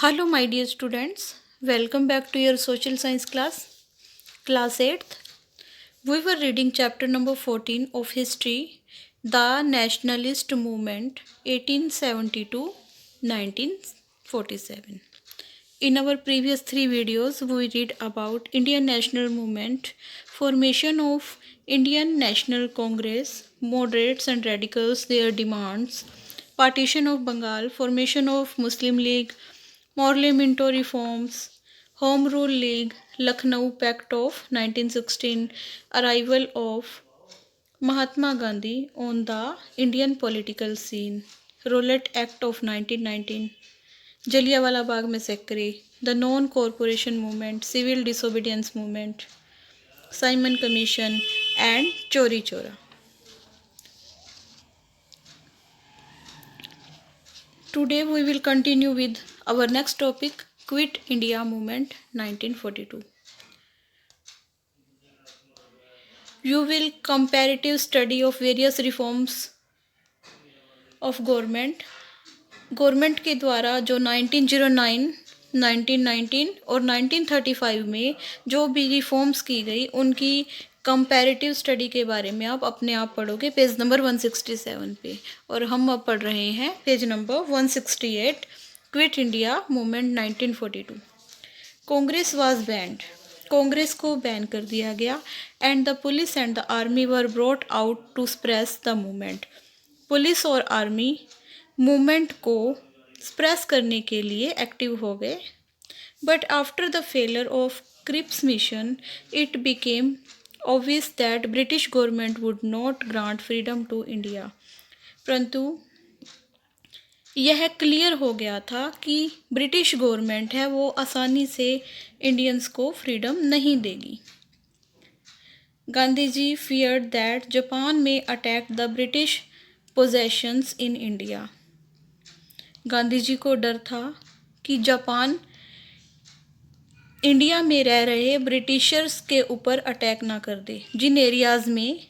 Hello, my dear students. Welcome back to your social science class 8th. We were reading chapter number 14 of history, the nationalist movement 1872 1947. In our previous three videos, we read about Indian national movement, formation of Indian National Congress, moderates and radicals, their demands, partition of Bengal, formation of Muslim League, Morley Minto reforms, Home Rule League, Lucknow Pact of 1916, arrival of Mahatma Gandhi on the Indian political scene, Rowlatt Act of 1919, Jallianwala Bagh massacre, the non-corporation movement, civil disobedience movement, Simon Commission, and Chori Chora. Today we will continue with our next topic, Quit India Movement 1942. You will comparative study of various reforms of government के द्वारा जो 1909, 1919 और 1935 में जो भी reforms की गई उनकी कंपैरेटिव स्टडी के बारे में आप अपने आप पढ़ोगे पेज नंबर 167 पे। और हम अब पढ़ रहे हैं page number 168, quit India movement 1942। Congress was banned, Congress को बैन कर दिया गया and the police and the army were brought out to suppress the movement. Police और आर्मी मूवमेंट को सप्रेस करने के लिए एक्टिव हो गए। But after the failure of Cripps mission it became obvious that British government would not grant freedom to India. परंतु यह clear हो गया था कि ब्रिटिश गवर्नमेंट है वो आसानी से इंडियंस को फ्रीडम नहीं देगी। Gandhi ji feared that Japan में attack the British possessions in India. Gandhi ji को डर था कि जापान इंडिया में रह रहे ब्रिटिशर्स के ऊपर अटैक ना कर दे। जिन एरियाज़ में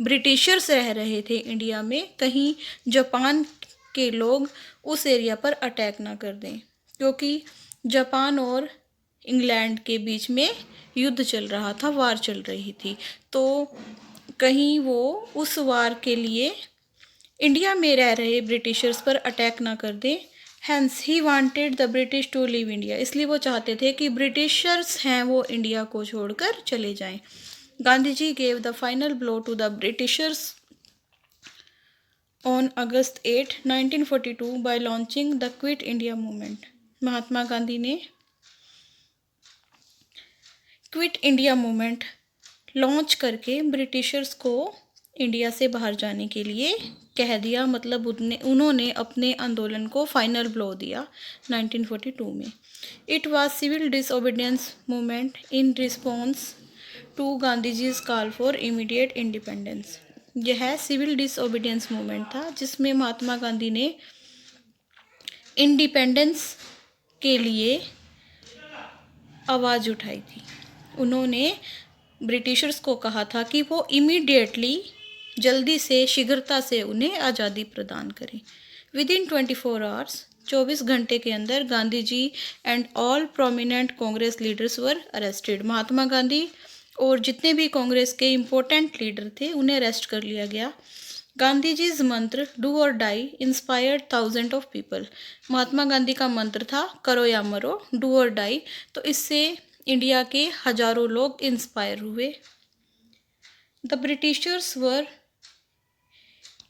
ब्रिटिशर्स रह रहे थे इंडिया में, कहीं जापान के लोग उस एरिया पर अटैक ना कर दें, क्योंकि जापान और इंग्लैंड के बीच में युद्ध चल रहा था, वार चल रही थी। तो कहीं वो उस वार के लिए इंडिया में रह रहे ब्रिटिशर्स पर अटैक ना कर दे। Hence he wanted the British to leave India, इसलिए वो चाहते थे कि ब्रिटिशर्स हैं वो इंडिया को छोड़कर चले जाएं। Gandhi ji gave the final blow to the Britishers on August 8, 1942 by launching the Quit India Movement. Mahatma Gandhi ने क्विट इंडिया मूवमेंट लॉन्च करके ब्रिटिशर्स को इंडिया से बाहर जाने के लिए कह दिया, मतलब उन्होंने अपने आंदोलन को फाइनल ब्लो दिया 1942 में। It was civil disobedience movement in response to Gandhi ji's call for immediate independence. यह सिविल डिसओबीडियंस मूवमेंट था जिसमें महात्मा गांधी ने इंडिपेंडेंस के लिए आवाज़ उठाई थी। उन्होंने ब्रिटिशर्स को कहा था कि वो इमीडिएटली जल्दी से शीघ्रता से उन्हें आज़ादी प्रदान करें। विद इन 24 आवर्स, 24 घंटे के अंदर Gandhi ji and all prominent Congress leaders were arrested. Mahatma Gandhi और जितने भी कांग्रेस के इम्पोर्टेंट लीडर थे उन्हें अरेस्ट कर लिया गया। Gandhi जीज mantra do or die inspired thousand of people. Mahatma Gandhi का मंत्र था करो या मरो, डू और डाई। तो इससे इंडिया के हजारों लोग इंस्पायर हुए। द ब्रिटिशर्स वर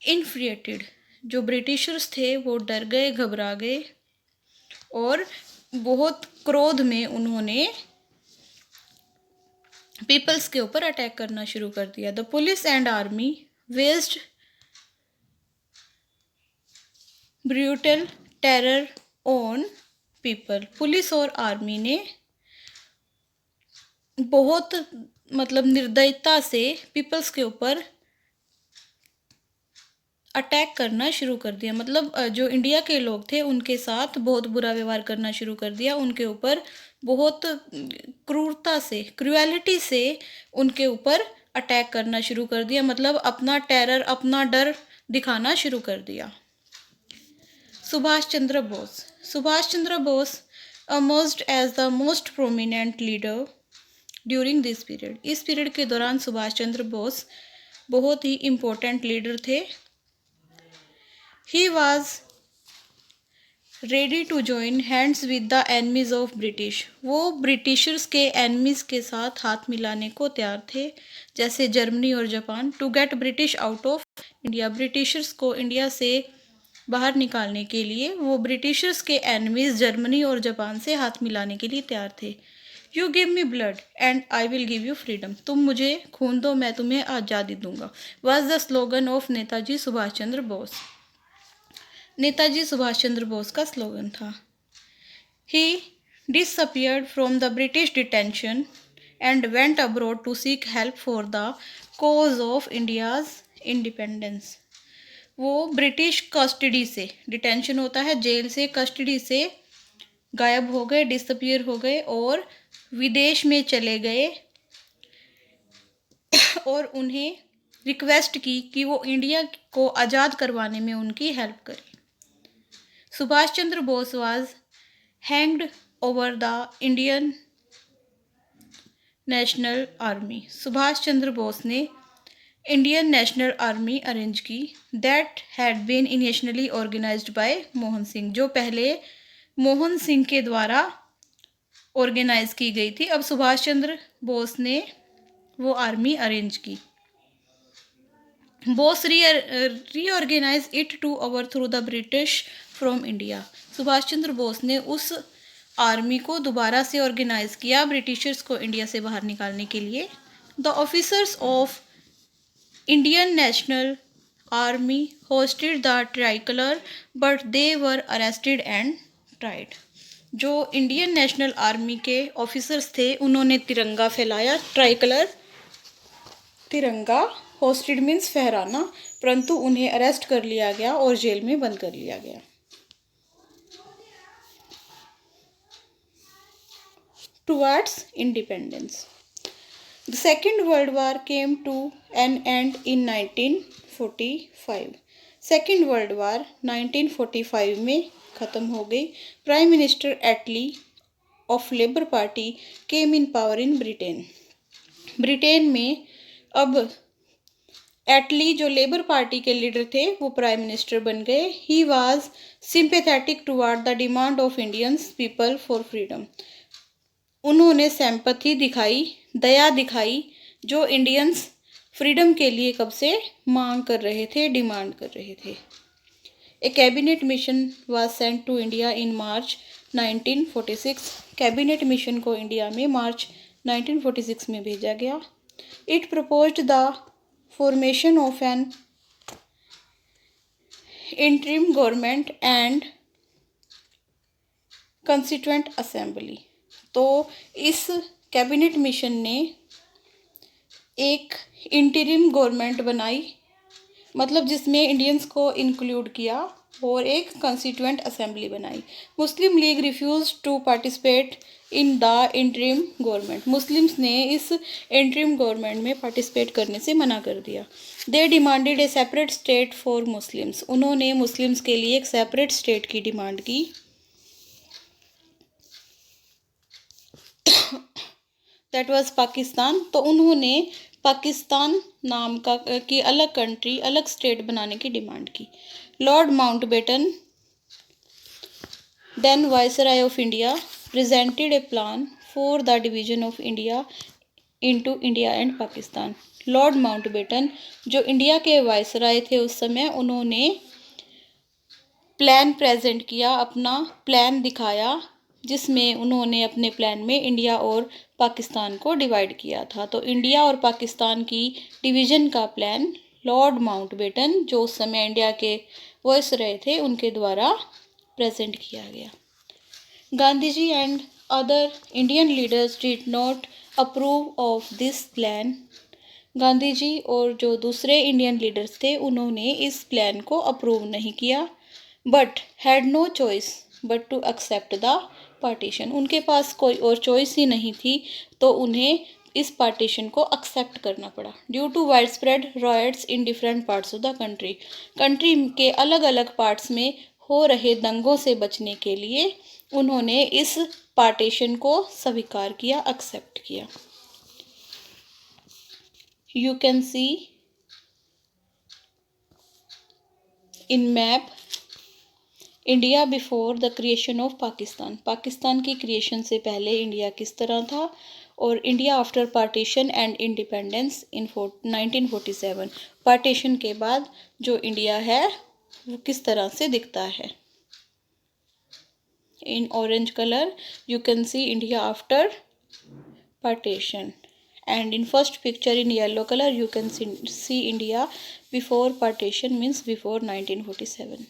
इन्फ्रिएटेड, जो ब्रिटिशर्स थे वो डर गए, घबरा गए और बहुत क्रोध में उन्होंने पीपल्स के ऊपर अटैक करना शुरू कर दिया। The police and army based brutal terror on people. Police और आर्मी ने बहुत निर्दयता से पीपल्स के ऊपर अटैक करना शुरू कर दिया। जो इंडिया के लोग थे उनके साथ बहुत बुरा व्यवहार करना शुरू कर दिया, उनके ऊपर बहुत क्रूरता से, क्रुएलिटी से उनके ऊपर अटैक करना शुरू कर दिया, अपना टेरर, अपना डर दिखाना शुरू कर दिया। Subhash Chandra Bose. Subhash Chandra Bose emerged as the most prominent leader during this period. इस पीरियड के दौरान सुभाष चंद्र बोस बहुत ही इम्पोर्टेंट लीडर थे. He was ready to join hands with the enemies of British. वो ब्रिटिशर्स के एनमीज के साथ हाथ मिलाने को तैयार थे, जैसे जर्मनी और Japan. To get British out of India. Britishers को इंडिया से बाहर निकालने के लिए वो ब्रिटिशर्स के एनमीज जर्मनी और जापान से हाथ मिलाने के लिए तैयार थे. You give me blood and I will give you freedom. तुम मुझे खून दो, मैं तुम्हें आज़ादी दूंगा. Was the slogan of Netaji Subhash Chandra Bose. Netaji Subhash Chandra Bose का स्लोगन था. He disappeared from the British detention and went abroad to seek help for the cause of India's independence. वो ब्रिटिश कस्टडी से, डिटेंशन होता है जेल से, कस्टडी से गायब हो गए, डिसअपियर हो गए और विदेश में चले गए और उन्हें रिक्वेस्ट की कि वो इंडिया को आज़ाद करवाने में उनकी हेल्प करें. Subhash Chandra Bose was hanged over the Indian National Army. Subhash Chandra Bose ने इंडियन नेशनल आर्मी अरेंज की. That had been initially organised by Mohan Singh. जो पहले मोहन सिंह के द्वारा ऑर्गेनाइज की गई थी, अब सुभाष चंद्र बोस ने वो आर्मी अरेंज की. Bose reorganise it to overthrow the British from India. Subhash Chandra Bose ने उस आर्मी को दोबारा से ऑर्गेनाइज किया ब्रिटिशर्स को इंडिया से बाहर निकालने के लिए. The officers of Indian National army hosted the tricolour but they were arrested and tried. जो इंडियन नेशनल आर्मी के ऑफिसर्स थे उन्होंने तिरंगा फैलाया, ट्राइकलर तिरंगा, होस्टेड मीन्स फहराना, परंतु उन्हें अरेस्ट कर लिया गया और जेल में बंद कर लिया गया. Towards independence. The Second World War came to an end in 1945. Second world war 1945 में ख़त्म हो गई. Prime minister Attlee of Labour Party came in power in Britain. Britain में अब एटली जो लेबर पार्टी के लीडर थे वो प्राइम मिनिस्टर बन गए. He was sympathetic toward the demand of Indians people for freedom. उन्होंने सिंपैथी दिखाई, दया दिखाई, जो इंडियंस फ्रीडम के लिए कब से मांग कर रहे थे, डिमांड कर रहे थे. A cabinet mission was sent to India in March 1946. Cabinet mission को इंडिया में मार्च 1946 में भेजा गया. It proposed the formation of an interim government and constituent assembly. तो इस कैबिनेट मिशन ने एक इंटरिम गवर्नमेंट बनाई, मतलब जिसमें इंडियंस को इंक्लूड किया, और एक कॉन्स्टिट्यूएंट असेंबली बनाई. Muslim League refuse to participate in the interim government. Muslims ने इस इंटरिम गवर्नमेंट में पार्टिसिपेट करने से मना कर दिया. They demanded A separate state for Muslims. उन्होंने मुस्लिम्स के लिए एक सेपरेट स्टेट की डिमांड की. That was Pakistan. तो उन्होंने पाकिस्तान नाम का की अलग कंट्री, अलग स्टेट बनाने की डिमांड की. Lord Mountbatten, then viceroy of India, presented a plan for the division of India into India and Pakistan. Lord Mountbatten जो इंडिया के वायसराय थे उस समय, उन्होंने प्लान प्रेजेंट किया, अपना प्लान दिखाया, जिसमें उन्होंने अपने प्लान में इंडिया और पाकिस्तान को डिवाइड किया था. तो इंडिया और पाकिस्तान की डिवीज़न का प्लान लॉर्ड माउंटबेटन, जो उस समय इंडिया के वायसराय थे, उनके द्वारा प्रेजेंट किया गया. Gandhi ji and other Indian leaders did not approve of this plan. Gandhi ji और जो दूसरे इंडियन लीडर्स थे उन्होंने इस प्लान को अप्रूव नहीं किया. But had no choice but to accept the partition. उनके पास कोई और चॉइस ही नहीं थी, तो उन्हें इस पार्टीशन को एक्सेप्ट करना पड़ा. Due to wide spread riots in different parts of the country. Country के अलग अलग पार्ट्स में हो रहे दंगों से बचने के लिए उन्होंने इस पार्टीशन को स्वीकार किया, एक्सेप्ट किया। You can see in map India before the creation of Pakistan. Pakistan की क्रिएशन से पहले इंडिया किस तरह था, और India after partition and independence in 1947। Partition के बाद जो इंडिया है वो किस तरह से दिखता है। In orange colour you can see India after partition, and in first picture in yellow color you can see India before partition, means before 1947.